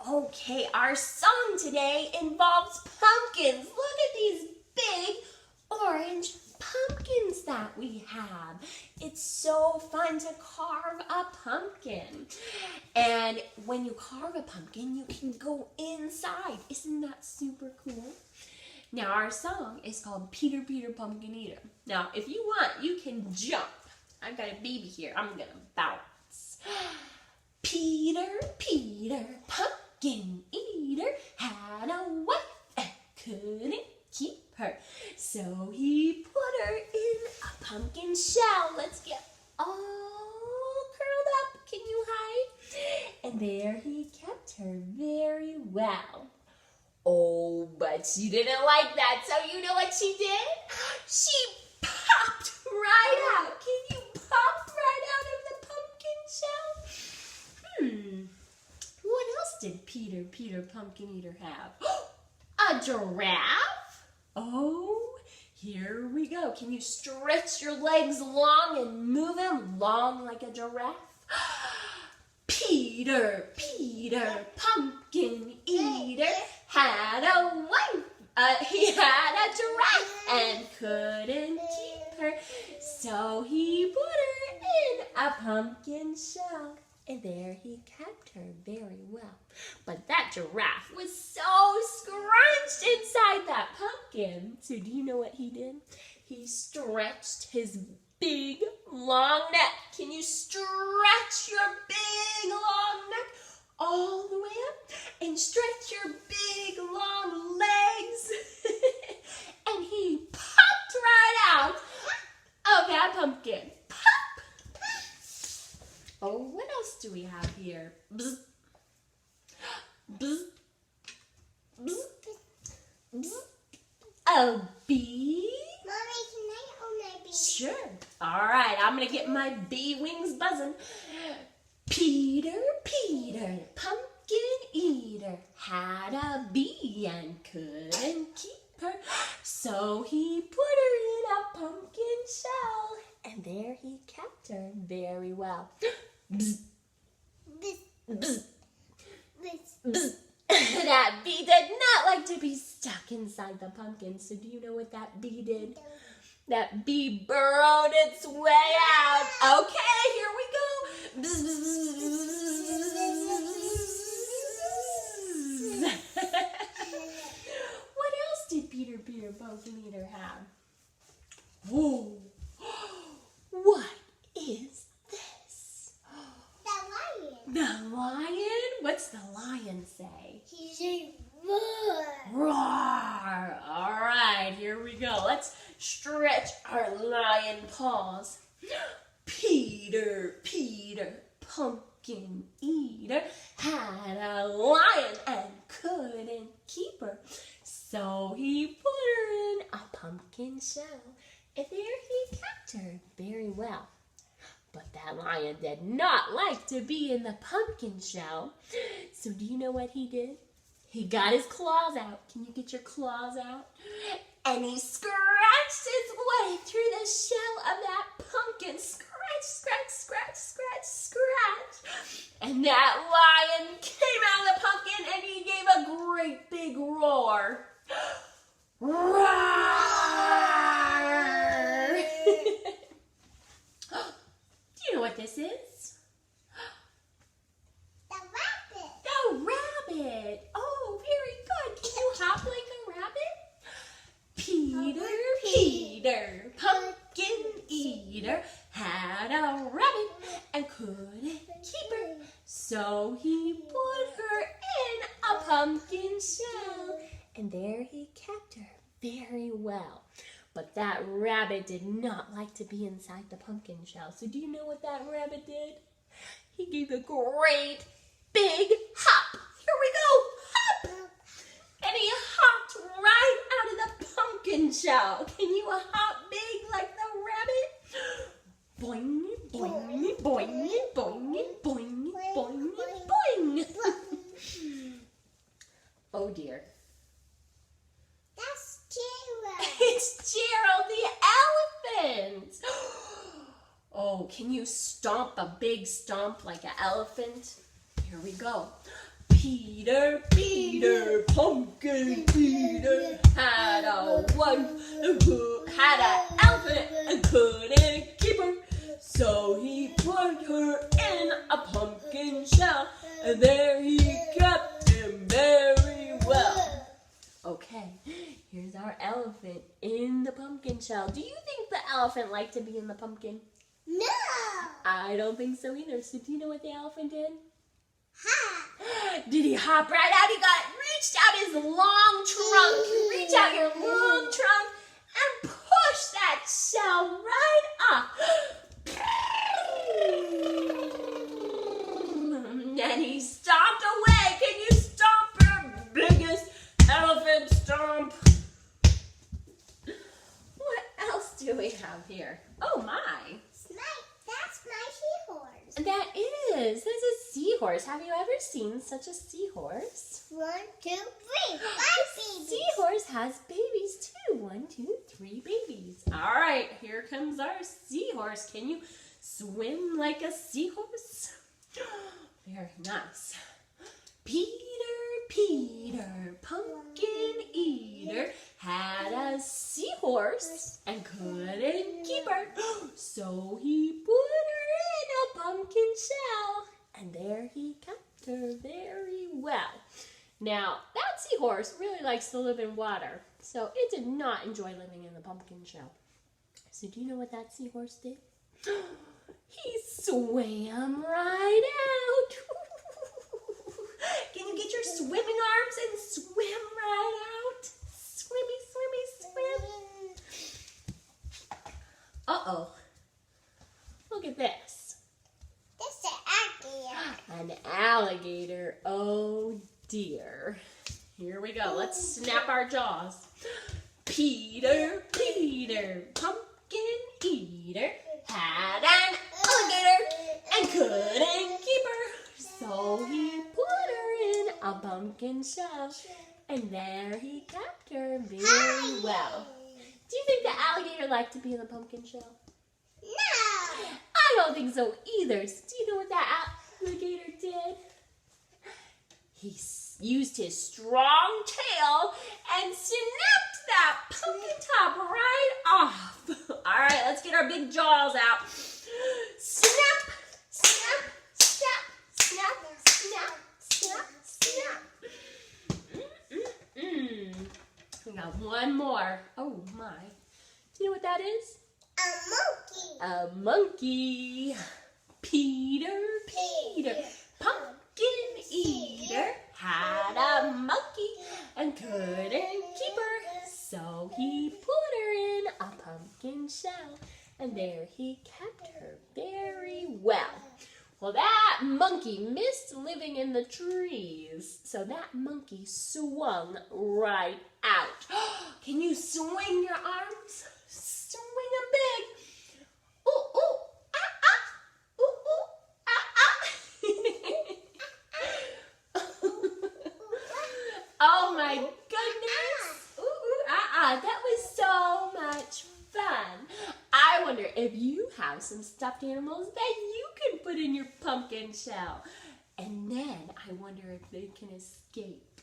Okay, our song today involves pumpkins. Look at these big orange pumpkins that we have. It's so fun to carve a pumpkin. And when you carve a pumpkin, you can go inside. Isn't that super cool? Now, our song is called Peter, Peter, Pumpkin Eater. Now, if you want, you can jump. I've got a baby here. I'm going to bounce. Peter, Peter, Pumpkin Eater had a wife and couldn't keep her. So he put her in a pumpkin shell. Let's get all curled up. Can you hide? And there he kept her very well. Oh, but she didn't like that. So you know what she did? She popped right out. Can you pop right out of the pumpkin shell? What else did Peter, Peter, Pumpkin Eater have? A giraffe? Oh, here we go. Can you stretch your legs long and move them long like a giraffe? Peter, Peter, Pumpkin Eater had a wife. He had a giraffe and couldn't keep her. So he put her in a pumpkin shell. And there he kept her very well. But that giraffe was so scrunched inside that pumpkin. So do you know what he did? He stretched his big, long neck. Can you stretch your big, long neck all the way up? And stretch your big, long legs. And he popped right out of that pumpkin. Oh, what else do we have here? Bzz. Bzz. Bzz. Bzz. A bee? Mommy, can I hold my bee? Sure. All right, I'm going to get my bee wings buzzing. Peter, Peter, Pumpkin Eater had a bee and couldn't keep her. So he put her in a pumpkin shell. And there he kept her very well. Bzz. Bzz. Bzz. Bzz. Bzz. That bee did not like to be stuck inside the pumpkin. So do you know what that bee did? That bee burrowed its way out. Okay, here we go. Bzz, bzz, bzz. What else did Peter, Peter, Pumpkin Eater have? Whoa. What is this? The lion. The lion? What's the lion say? He's a roar. Roar! All right, here we go. Let's stretch our lion paws. Peter, Peter, Pumpkin Eater had a lion and couldn't keep her. So he put her in a pumpkin shell. And there he kept her very well. But that lion did not like to be in the pumpkin shell. So do you know what he did? He got his claws out. Can you get your claws out? And he scratched his way through the shell of that pumpkin. Scratch, scratch, scratch, scratch, scratch. And that lion came out of the pumpkin and he gave a great big roar. Roar! Do you know what this is? The rabbit. The rabbit. Oh, very good. Can you hop like a rabbit? Peter, Peter, Pumpkin Eater had a rabbit and couldn't keep her. So he put her in a pumpkin shell. And there he kept her very well. But that rabbit did not like to be inside the pumpkin shell. So do you know what that rabbit did? He gave a great big hop. Here we go. Hop. And he hopped right out of the pumpkin shell. Can you hop big like the rabbit? Boing, boing, boing, boing, boing, boing, boing. Oh dear. That's Gerald. It's Gerald the elephant. Oh, can you stomp a big stomp like an elephant? Here we go. Peter, pumpkin Peter had a wife who had an elephant and couldn't keep her. So he put her in a pumpkin shell, and there he kept him very well. Okay, here's our elephant in the pumpkin shell. Do you think the elephant liked to be in the pumpkin? No. I don't think so either. So do you know what the elephant did? Ha. Did he hop right out? He reached out his long trunk. Reach out your long trunk and push that shell right off. And he stomped away. Can you stomp your biggest elephant stomp? What else do we have here? Oh my. That's my seahorse. That is. That's a seahorse. Have you ever seen such a seahorse? 1, 2, 3. 5 babies. Seahorse has babies too. 1, 2, 3 babies. All right, here comes our seahorse. Can you swim like a seahorse? Very nice. Peter, pumpkin eater, had a seahorse and couldn't keep her. So he put her in a pumpkin shell, and there he kept her very well. Now, that seahorse really likes to live in water, so it did not enjoy living in the pumpkin shell. So do you know what that seahorse did? He swam right out. Can you get your swimming arms and swim right out? Swimmy, swimmy, swim. Uh-oh. Look at this. This is An alligator. Oh, dear. Here we go. Let's snap our jaws. Peter, pumpkin eater, had an alligator and couldn't keep her. So he put her in a pumpkin shell, and there he kept her very well. Do you think the alligator liked to be in the pumpkin shell? No. I don't think so either. So do you know what that alligator did? He used his strong tail and snapped that pumpkin top right off. All right, let's get our big jaws out. Snap, snap, snap, snap, snap, snap, snap. We got one more. Oh my. Do you know what that is? A monkey. A monkey. Peter, pumpkin eater, had a monkey and couldn't keep her. So he put her in a pumpkin shell, and there he kept her very well. Well, that monkey missed living in the trees, so that monkey swung right out. Can you swing your arms? Swing them big. Ooh, ooh, ah, ah. Ooh, ooh, ah, ah. Oh my goodness. Ooh, ooh, ah, ah. That was so much fun. I wonder if you have some stuffed animals that you can put in your pumpkin shell. And then I wonder if they can escape.